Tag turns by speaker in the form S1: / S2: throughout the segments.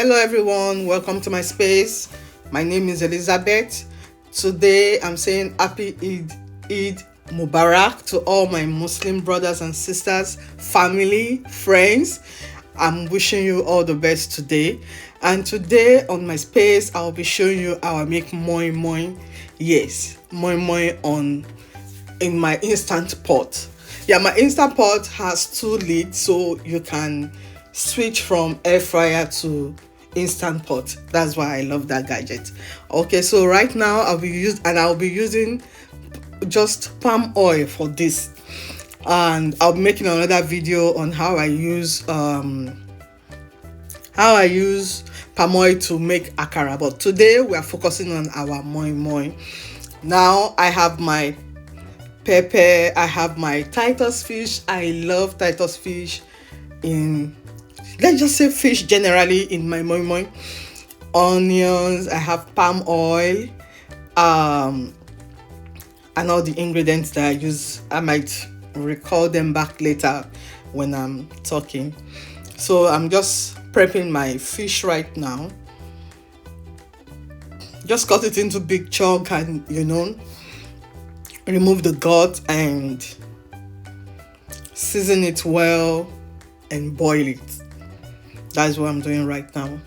S1: Hello everyone, welcome to my space. My name is Elizabeth. Today I'm saying happy Eid Mubarak to all my Muslim brothers and sisters, family, friends. I'm wishing you all the best today. And today on my space, I'll be showing you how I make moin moin. Yes, moin moin in my instant pot. Yeah, my instant pot has 2 lids, so you can switch from air fryer to instant pot. That's why I love that gadget. Okay, so right now I'll be using just palm oil for this, and I'll be making another video on how I use palm oil to make akara. But today we are focusing on our moin moin. Now I have my pepper, I have my Titus fish. I love Titus fish in, let's just say, fish generally in my moin moin. Onions, I have palm oil, and all the ingredients that I use. I might recall them back later when I'm talking. So I'm just prepping my fish right now. Just cut it into big chunk and remove the gut and season it well and boil it. That's what I'm doing right now.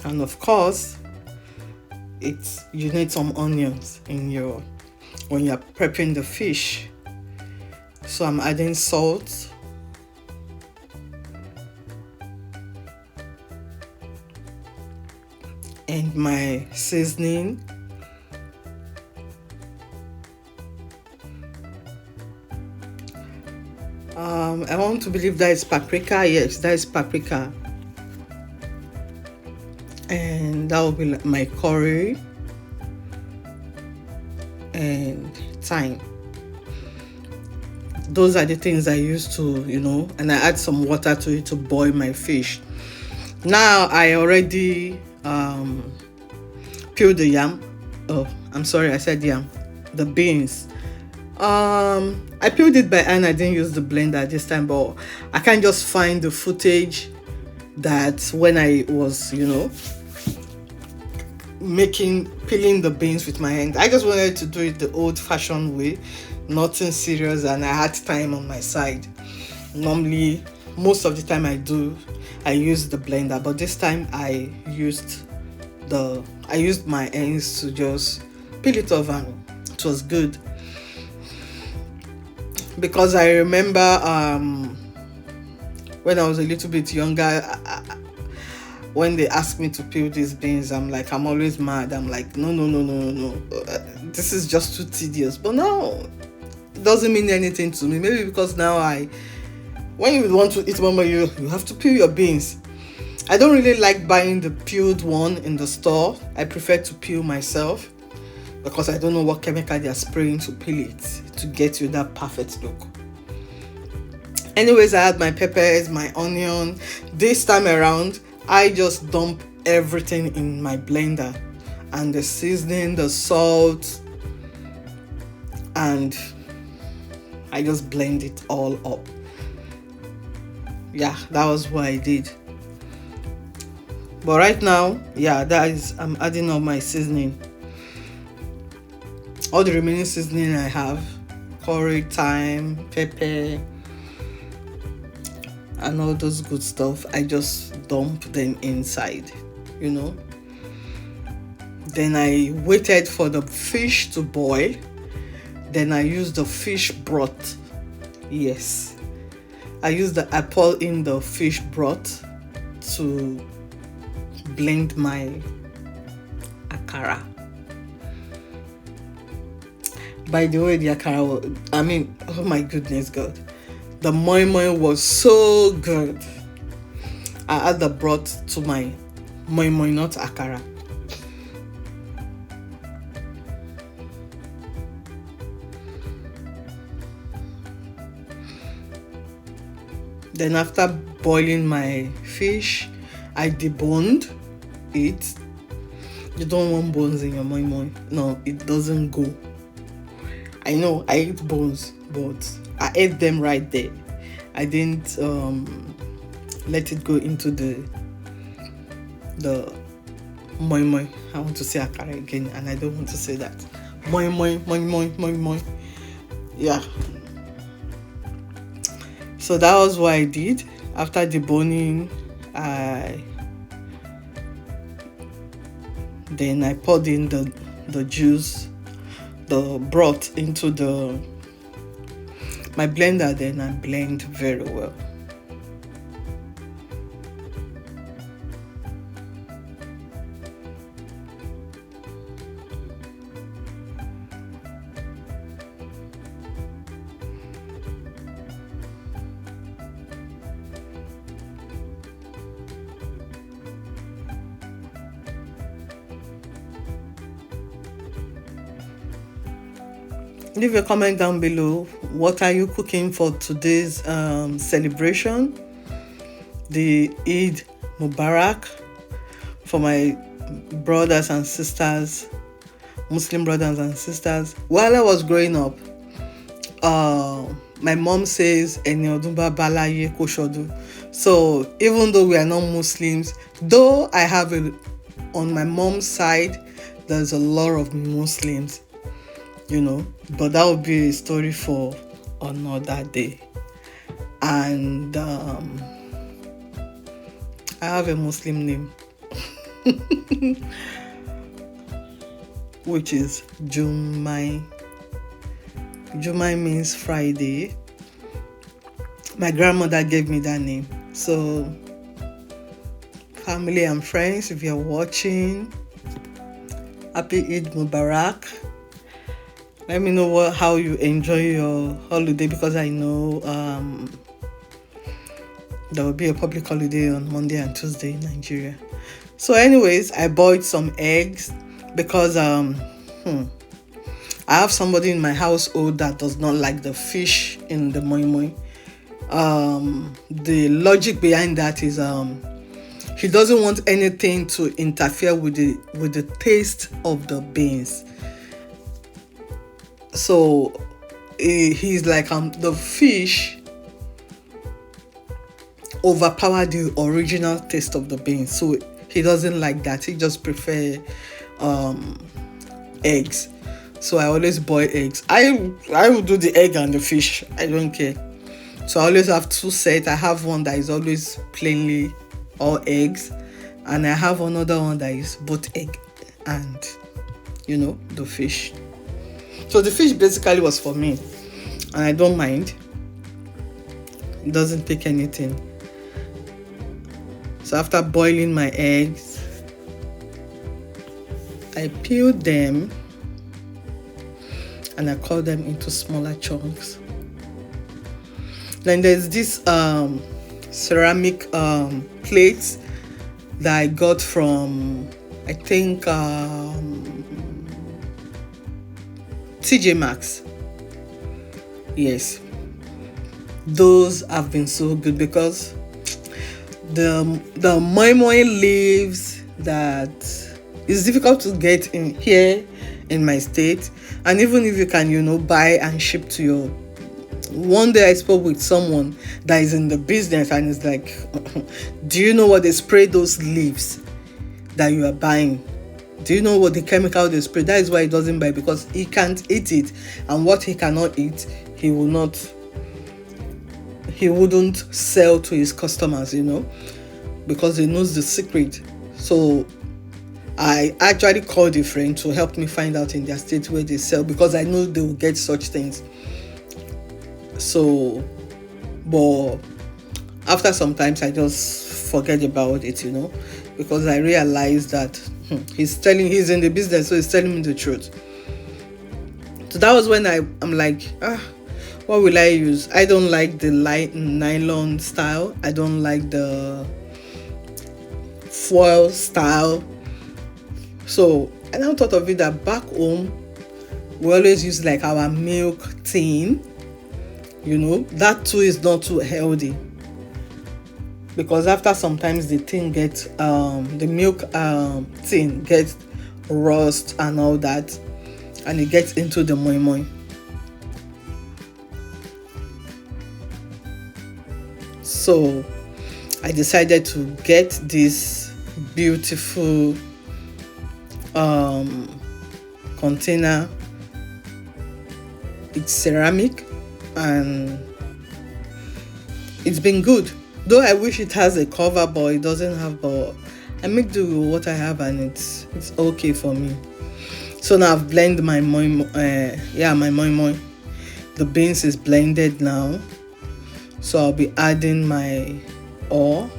S1: And of course, you need some onions when you're prepping the fish. So I'm adding salt, and my seasoning. I want to believe that is paprika. Yes, that is paprika. And that will be my curry and thyme. Those are the things I use to, and I add some water to it to boil my fish. Now I already peeled the yam. Oh, I'm sorry, I said yam. The beans. I peeled it by hand. I didn't use the blender this time, but I can't just find the footage that when I was, peeling the beans with my hand. I just wanted to do it the old-fashioned way, nothing serious, and I had time on my side. Normally, most of the time I use the blender, but this time I used my hands to just peel it off, and it was good. Because I remember when I was a little bit younger, when they asked me to peel these beans, I'm always mad. I'm like, no, this is just too tedious. But now it doesn't mean anything to me. Maybe because now when you want to eat mama, you have to peel your beans. I don't really like buying the peeled one in the store. I prefer to peel myself, because I don't know what chemical they are spraying to peel it to get you that perfect look. Anyways, I had my peppers, my onion. This time around, I just dump everything in my blender, and the seasoning, the salt, and I just blend it all up. Yeah, that was what I did. But right now, I'm adding all my seasoning. All the remaining seasoning I have, curry, thyme, pepper, and all those good stuff, I just dump them inside, Then I waited for the fish to boil. Then I used the fish broth. Yes, I pour in the fish broth to blend my akara. By the way, the akara, oh my goodness God, the moin moin was so good. I add the broth to my moin moin, not akara. Then after boiling my fish, I deboned it. You don't want bones in your moin moin. No, it doesn't go. I know I eat bones, but I ate them right there. I didn't let it go into the moin moin. I want to say akara again, and I don't want to say that. Moin moin, moin moin, moin moin. Yeah. So that was what I did. After deboning, then I poured in the juice, the broth into my blender. Then I blend very well. Leave a comment down below. What are you cooking for today's celebration? The Eid Mubarak for my brothers and sisters, Muslim brothers and sisters. While I was growing up, my mom says Eni Odunba Balaye Koshodu. So even though we are not Muslims, though I have on my mom's side, there's a lot of Muslims, but that would be a story for another day. And I have a Muslim name which is Jumai. Jumai means Friday. My grandmother gave me that name. So family and friends, if you're watching, happy Eid Mubarak. Let me know how you enjoy your holiday, because I know there will be a public holiday on Monday and Tuesday in Nigeria. So anyways, I boiled some eggs because I have somebody in my household that does not like the fish in the moin moin. The logic behind that is he doesn't want anything to interfere with the taste of the beans. So he's like the fish overpower the original taste of the beans, so he doesn't like that. He just prefer eggs. So I always boil eggs. I will do the egg and the fish, I don't care. So I always have two sets. I have one that is always plainly all eggs, and I have another one that is both egg and the fish. So the fish basically was for me, and I don't mind. It doesn't take anything. So after boiling my eggs, I peeled them and I cut them into smaller chunks. Then there's this ceramic plates that I got from, I think, TJ Maxx. Yes, those have been so good because the moin moin leaves that is difficult to get in here in my state, and even if you can buy and ship to your. One day I spoke with someone that is in the business, and it's like, do you know what they spray those leaves that you are buying? Do you know what the chemical they spray? That is why he doesn't buy, because he can't eat it, and what he cannot eat, he wouldn't sell to his customers, because he knows the secret. So I actually called a friend to help me find out in their state where they sell, because I know they will get such things. So, but after some times I just forget about it, because I realized that he's in the business, so he's telling me the truth. So that was when I'm like, what will I use? I don't like the light nylon style. I don't like the foil style. So I now thought of it that back home we always use like our milk tin. That too is not too healthy, because after sometimes the tin gets the milk tin gets rust and all that, and it gets into the moin moin. So I decided to get this beautiful container. It's ceramic and it's been good, though I wish it has a cover, but it doesn't have. But I make do with what I have and it's okay for me. So now I've blended my moin moin. The beans is blended now, so I'll be adding my oil.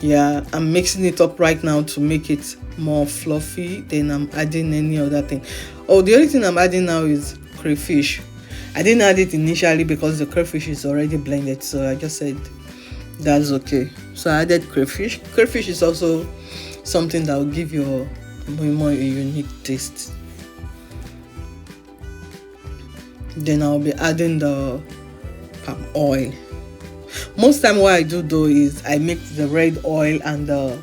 S1: Yeah, I'm mixing it up right now to make it more fluffy. Then I'm adding any other thing. Oh, the only thing I'm adding now is crayfish. I didn't add it initially because the crayfish is already blended, so I just said that's okay. So I added crayfish. Crayfish is also something that will give your moin moin a unique taste. Then I'll be adding the palm oil. Most time what I do though is I mix the red oil and the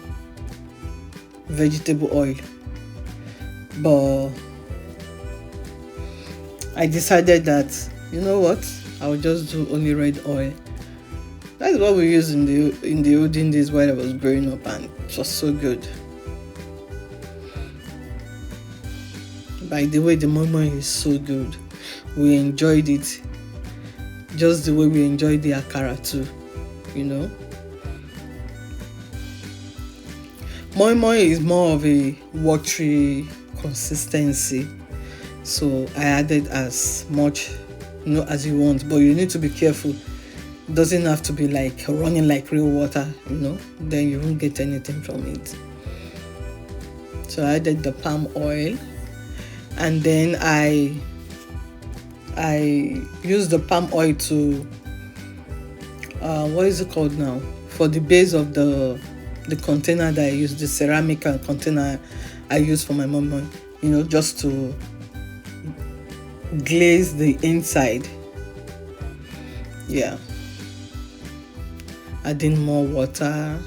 S1: vegetable oil, but I decided that, you know what, I'll just do only red oil. That's what we used in the olden days while I was growing up, and it was so good. By the way, the moin moin is so good. We enjoyed it just the way we enjoyed the akara too, you know. Moin moin is more of a watery consistency, so I added as much, as you want, but you need to be careful. It doesn't have to be like running like real water, then you won't get anything from it. So I added the palm oil, and then I use the palm oil to what is it called now, for the base of the container that I use, the ceramic container I use for my moin moin, just to glaze the inside. Yeah, adding more water.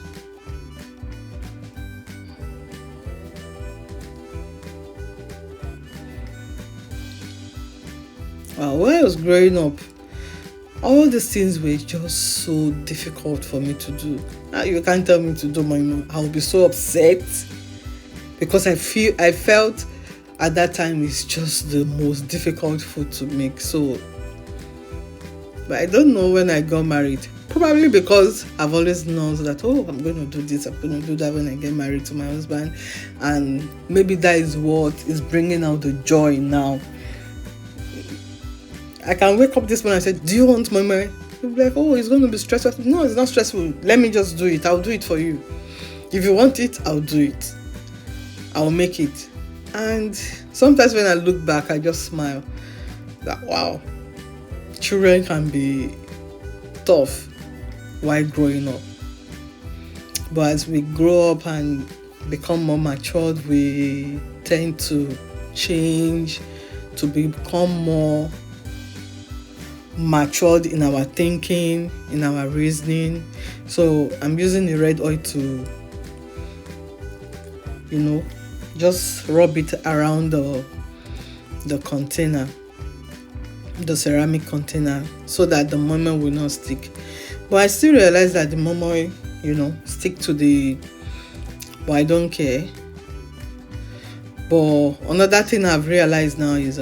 S1: When I was growing up, all these things were just so difficult for me to do. You can't tell me to do moin moin. I'll be so upset because I felt at that time it's just the most difficult food to make. So, but I don't know when I got married. Probably because I've always known that, I'm going to do this, I'm going to do that when I get married to my husband, and maybe that is what is bringing out the joy now. I can wake up this morning and say, do you want moin moin? You'll be like, it's going to be stressful. No, it's not stressful. Let me just do it. I'll do it for you. If you want it, I'll do it. I'll make it. And sometimes when I look back, I just smile. That, wow, children can be tough while growing up. But as we grow up and become more matured, we tend to change, to become more matured in our thinking, in our reasoning. So I'm using the red oil to, just rub it around the container, the ceramic container, so that the moin moin will not stick. But I still realize that the moin moin, stick to the, but I don't care. But another thing I've realized now is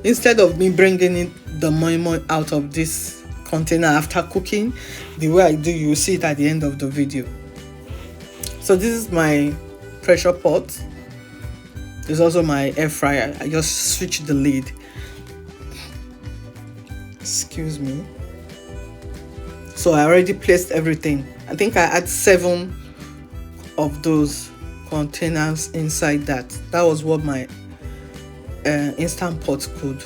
S1: instead of me bringing the moin moin out of this container after cooking, the way I do, you see it at the end of the video. So this is my pressure pot. It's also my air fryer. I just switched the lid. Excuse me. So I already placed everything. I think I had 7 of those containers inside that. That was what my instant pot could.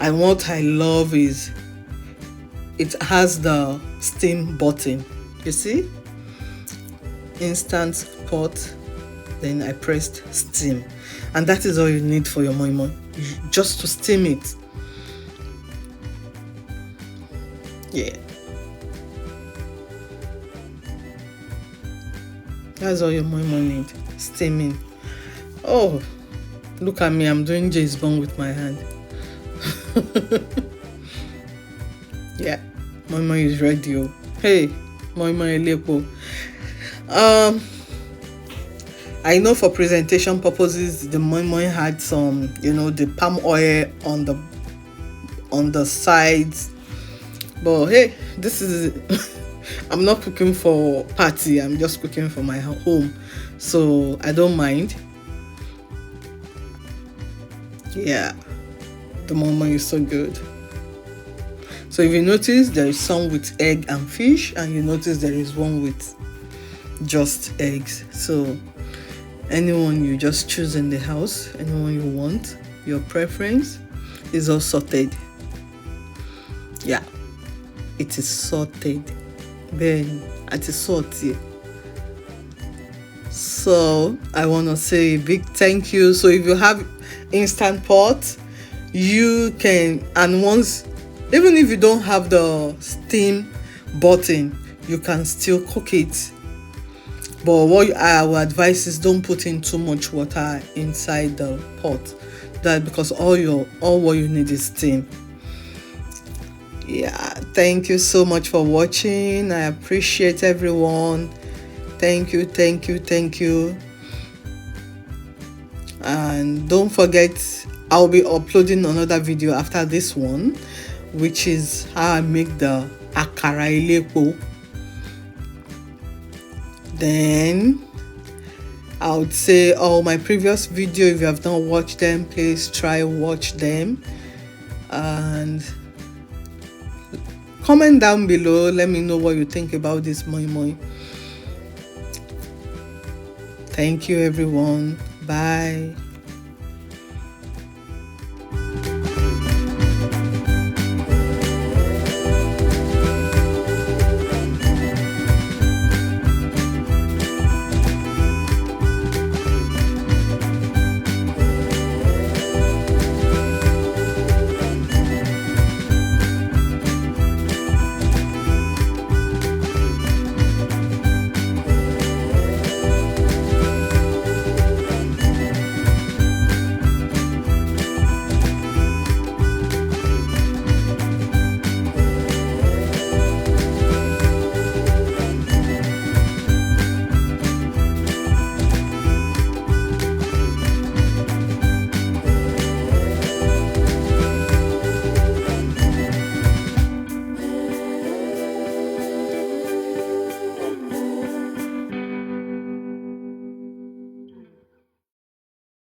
S1: And what I love is it has the steam button. You see, instant pot, then I pressed steam, and that is all you need for your moin moin, just to steam it. Yeah, that's all your moin moin need, steaming. Oh, look at me, I'm doing James Bond with my hand. Yeah, Moin Moin is ready. Oh. Hey, Moin Moin Lepo. I know for presentation purposes, the Moin Moin had some, the palm oil on the sides. But hey, this is I'm not cooking for party. I'm just cooking for my home, so I don't mind. Yeah, the Moin Moin is so good. So if you notice, there is some with egg and fish, and you notice there is one with just eggs. So anyone you just choose in the house, anyone you want, your preference, is all sorted. Yeah, it is sorted. Then at a salty. So I want to say a big thank you. So if you have Instant Pot, you can, and once, even if you don't have the steam button, you can still cook it. But what I would advise is don't put in too much water inside the pot. That because all what you need is steam. Yeah, thank you so much for watching. I appreciate everyone. Thank you. And don't forget, I'll be uploading another video after this one, which is how I make the akara ilepo. Then I would say all my previous video, if you have not watched them, please try watch them, and comment down below. Let me know what you think about this Moin Moin. Thank you everyone. Bye.